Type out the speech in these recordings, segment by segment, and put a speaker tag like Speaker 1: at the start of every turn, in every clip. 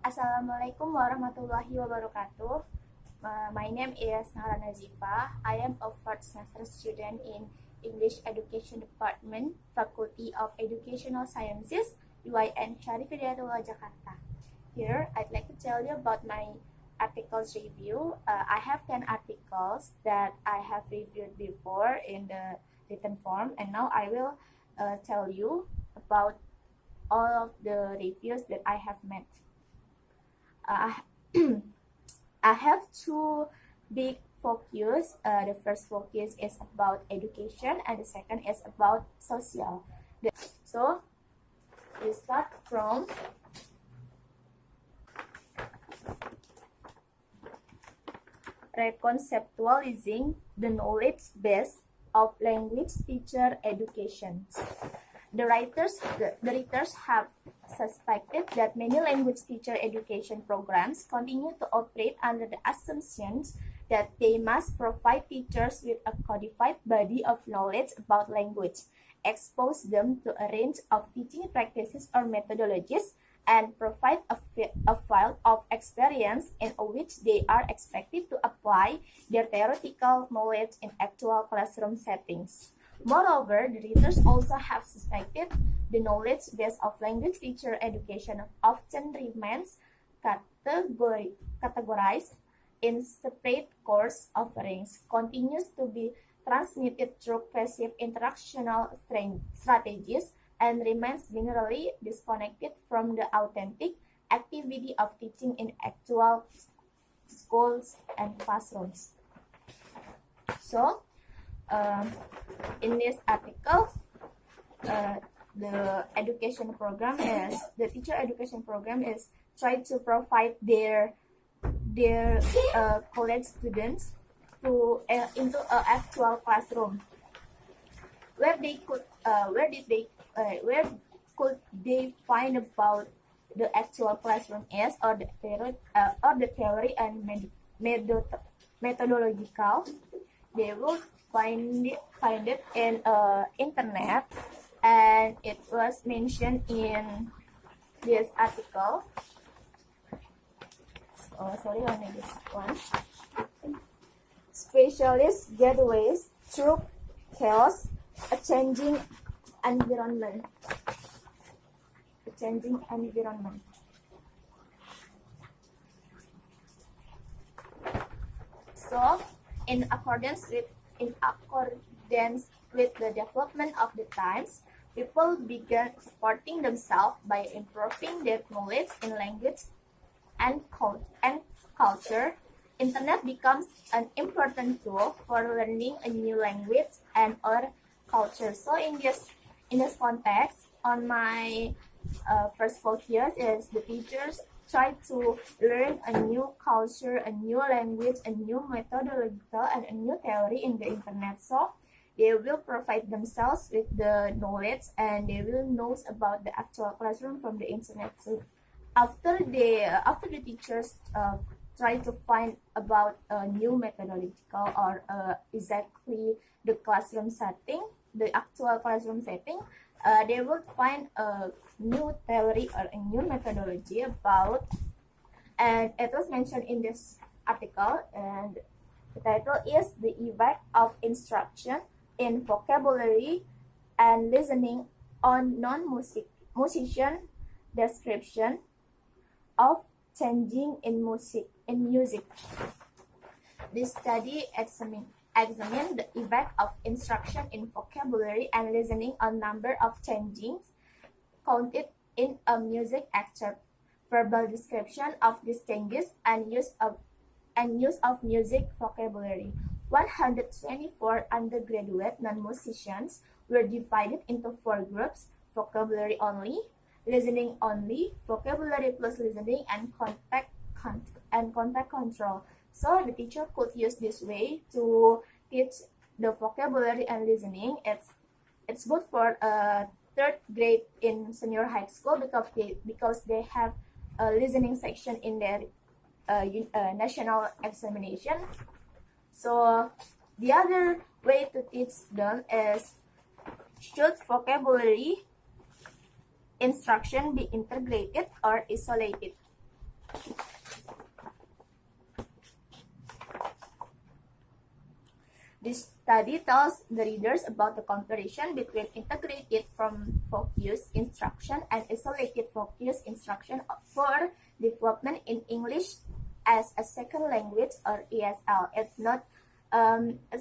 Speaker 1: Assalamualaikum warahmatullahi wabarakatuh. My name is Naurah Nazhifah. I am a fourth semester student in English Education Department, Faculty of Educational Sciences, UIN Syarif Hidayatullah, Jakarta. Here, I'd like to tell you about my articles review. I have 10 articles that I have reviewed before in the written form, and now I will tell you about all of the reviews that I have made. I have two big focus. The first focus is about education, and the second is about social. So we start from reconceptualizing the knowledge base of language teacher education. The writers have suspected that many language teacher education programs continue to operate under the assumptions that they must provide teachers with a codified body of knowledge about language, expose them to a range of teaching practices or methodologies, and provide a file of experience in which they are expected to apply their theoretical knowledge in actual classroom settings. Moreover, the readers also have suspected the knowledge base of language teacher education often remains categorized in separate course offerings, continues to be transmitted through passive instructional strategies, and remains generally disconnected from the authentic activity of teaching in actual schools and classrooms. So, in this article, the teacher education program is trying to provide their college students to into an actual classroom where could they find about the actual classroom is, or the theory and methodological. They will find it in internet, and it was mentioned in this article. Sorry, only this one. Specialist gateways through chaos, a changing environment. So, in accordance with the development of the times, people began supporting themselves by improving their knowledge in language and culture. Internet becomes an important tool for learning a new language and or culture. So in this context, on my first focus is the teachers try to learn a new culture, a new language, a new methodological, and a new theory in the internet. So they will provide themselves with the knowledge, and they will know about the actual classroom from the internet. So after the teachers try to find about a new methodological or exactly the classroom setting, the actual classroom setting, they will find a new theory or a new methodology about, and it was mentioned in this article, and the title is The Effect of Instruction in Vocabulary and Listening on Non-Musician Description of Changing in Music. This study examined the effect of instruction in vocabulary and listening on number of changings counted in a music excerpt, verbal description of these changes, and use of music vocabulary. 124 undergraduate non-musicians were divided into 4 groups: vocabulary only, listening only, vocabulary plus listening, and contact control. So the teacher could use this way to teach the vocabulary and listening. It's good for third grade in senior high school because they have a listening section in their national examination. So the other way to teach them is, should vocabulary instruction be integrated or isolated? This study tells the readers about the comparison between integrated focused instruction and isolated focused instruction for development in English as a second language, or ESL. It's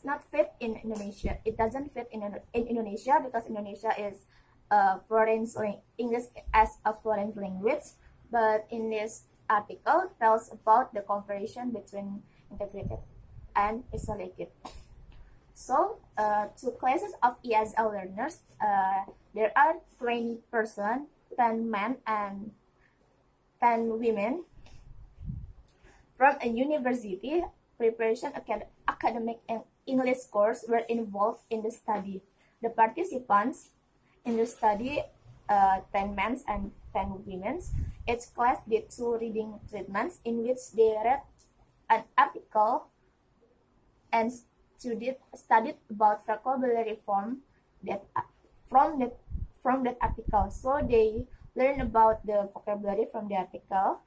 Speaker 1: not fit in Indonesia. It doesn't fit in Indonesia because Indonesia is English as a foreign language. But in this article tells about the comparison between integrated and isolated. So, two classes of ESL learners, there are 20 persons, 10 men and 10 women from a university preparation academic and English course were involved in the study. The participants in the study, 10 men and 10 women, each class did 2 reading treatments in which they read an article and studied about vocabulary from that article. So they learn about the vocabulary from the article.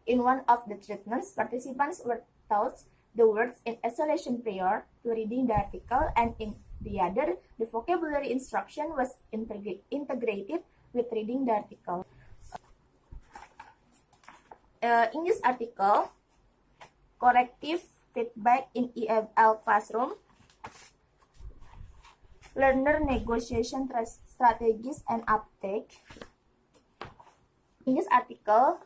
Speaker 1: In one of the treatments, participants were taught the words in isolation prior to reading the article, and in the other, the vocabulary instruction was integrated with reading the article. In this article, corrective feedback in ESL classroom, learner negotiation strategies and uptake. In this article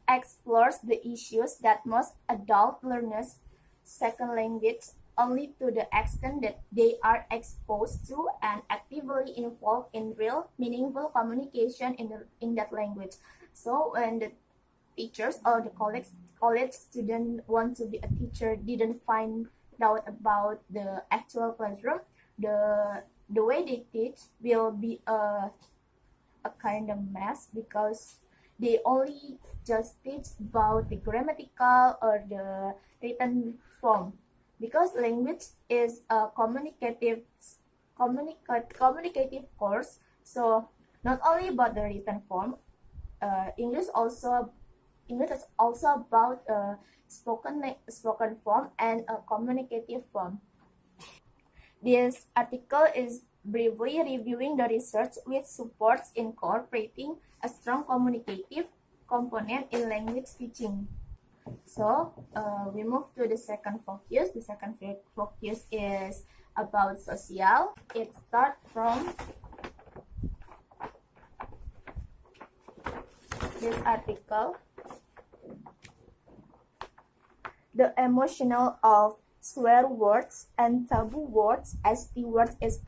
Speaker 1: explores the issues that most adult learners' second language only to the extent that they are exposed to and actively involved in real, meaningful communication in that language. So when the teachers or the college student want to be a teacher didn't find out about the actual classroom, the way they teach will be a kind of mess, because they only just teach about the grammatical or the written form, because language is a communicative course. So not only about the written form, English is also about spoken form and a communicative form. This article is briefly reviewing the research which supports incorporating a strong communicative component in language teaching. So we move to the second focus. The second focus is about social. It starts from this article. The emotional of swear words and taboo words. ST words is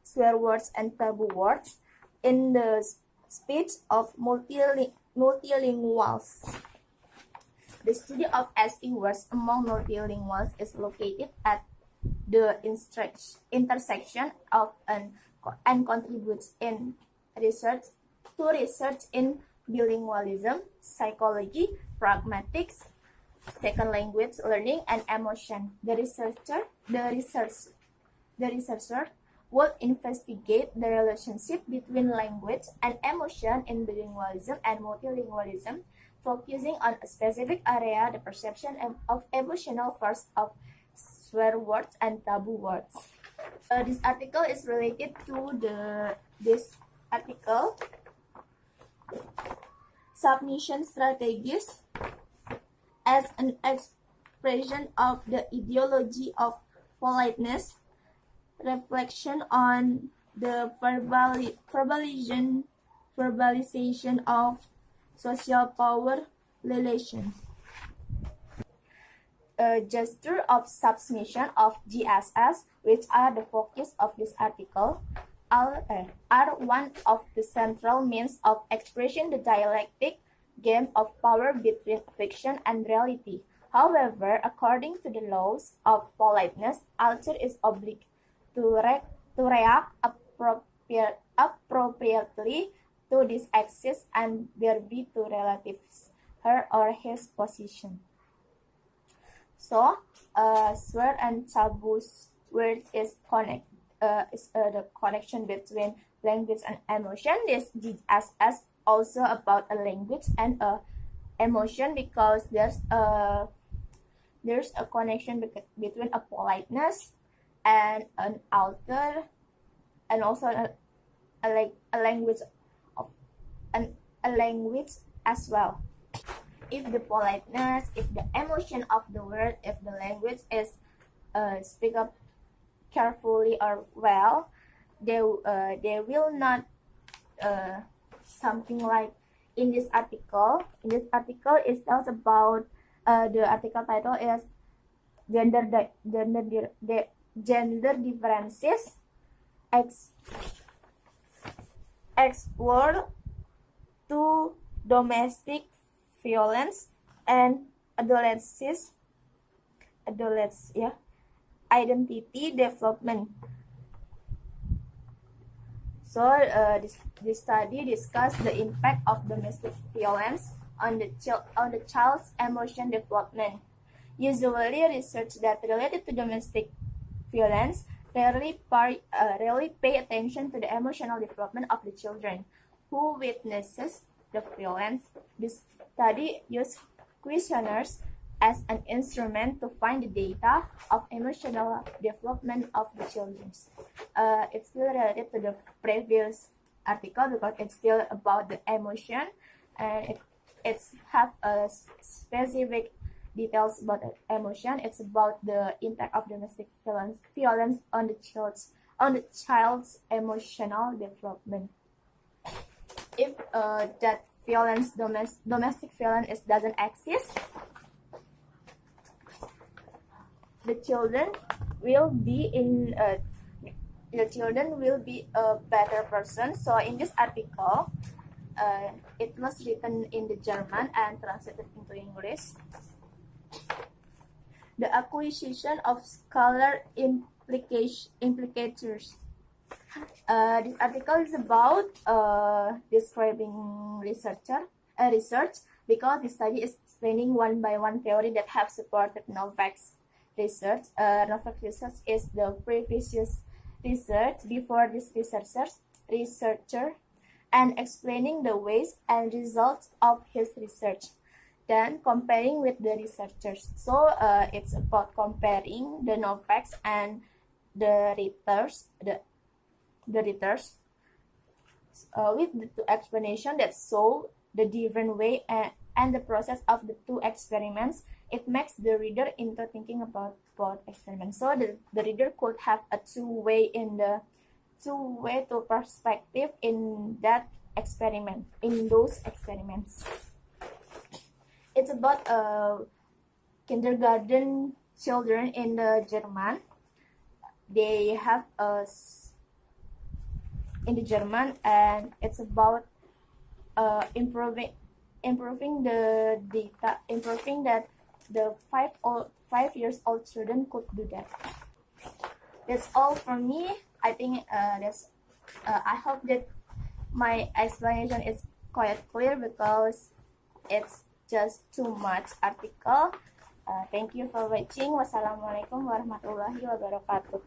Speaker 1: swear words and taboo words in the speech of multilinguals. The study of ST words among multilinguals is located at the intersection of and contributes in research in bilingualism, psychology, pragmatics, second language learning, and emotion. The researcher will investigate the relationship between language and emotion in bilingualism and multilingualism, focusing on a specific area, the perception of emotional force of swear words and taboo words. This article is related to this article, submission strategies as an expression of the ideology of politeness, reflection on the verbalization of social power relations. A gesture of submission of GSS, which are the focus of this article, are one of the central means of expression, the dialectic game of power between fiction and reality. However, according to the laws of politeness, author is obliged to react appropriately to this access and thereby to relativize her or his position. So, swear and taboo words is the connection between language and emotion. This GSS also about a language and a emotion, because there's a connection between a politeness and an author, and also a language of a language as well. If the politeness, if the emotion of the word, if the language is speak up carefully or well, they will not something like in this article. In this article, it tells about the article title is gender differences explore to domestic violence and identity development. So this study discussed the impact of domestic violence on the child's emotion development. Usually, research that related to domestic violence rarely pay attention to the emotional development of the children who witnesses the violence. This study used questionnaires as an instrument to find the data of emotional development of the children. It's still related to the previous article because it's still about the emotion, and it's have a specific details about the emotion. It's about the impact of domestic violence on the child's emotional development. If that domestic violence doesn't exist, the children will be a better person. So in this article, it was written in the German and translated into English. The acquisition of scholar implicators. This article is about describing research because the study is explaining one by one theory that have supported Novak's research. Novak research is the previous research before this researcher, and explaining the ways and results of his research, then comparing with the researchers. So it's about comparing the Novaks and the readers, with the two explanations that show the different way and the process of the two experiments. It makes the reader into thinking about both experiments. So the reader could have a two-way to perspective in that experiment, in those experiments. It's about kindergarten children in the German. They have in the German, and it's about improving the data, improving that the 5 years old children could do that. That's all from me. I think I hope that my explanation is quite clear because it's just too much article. Thank you for watching. Wassalamualaikum warahmatullahi wabarakatuh.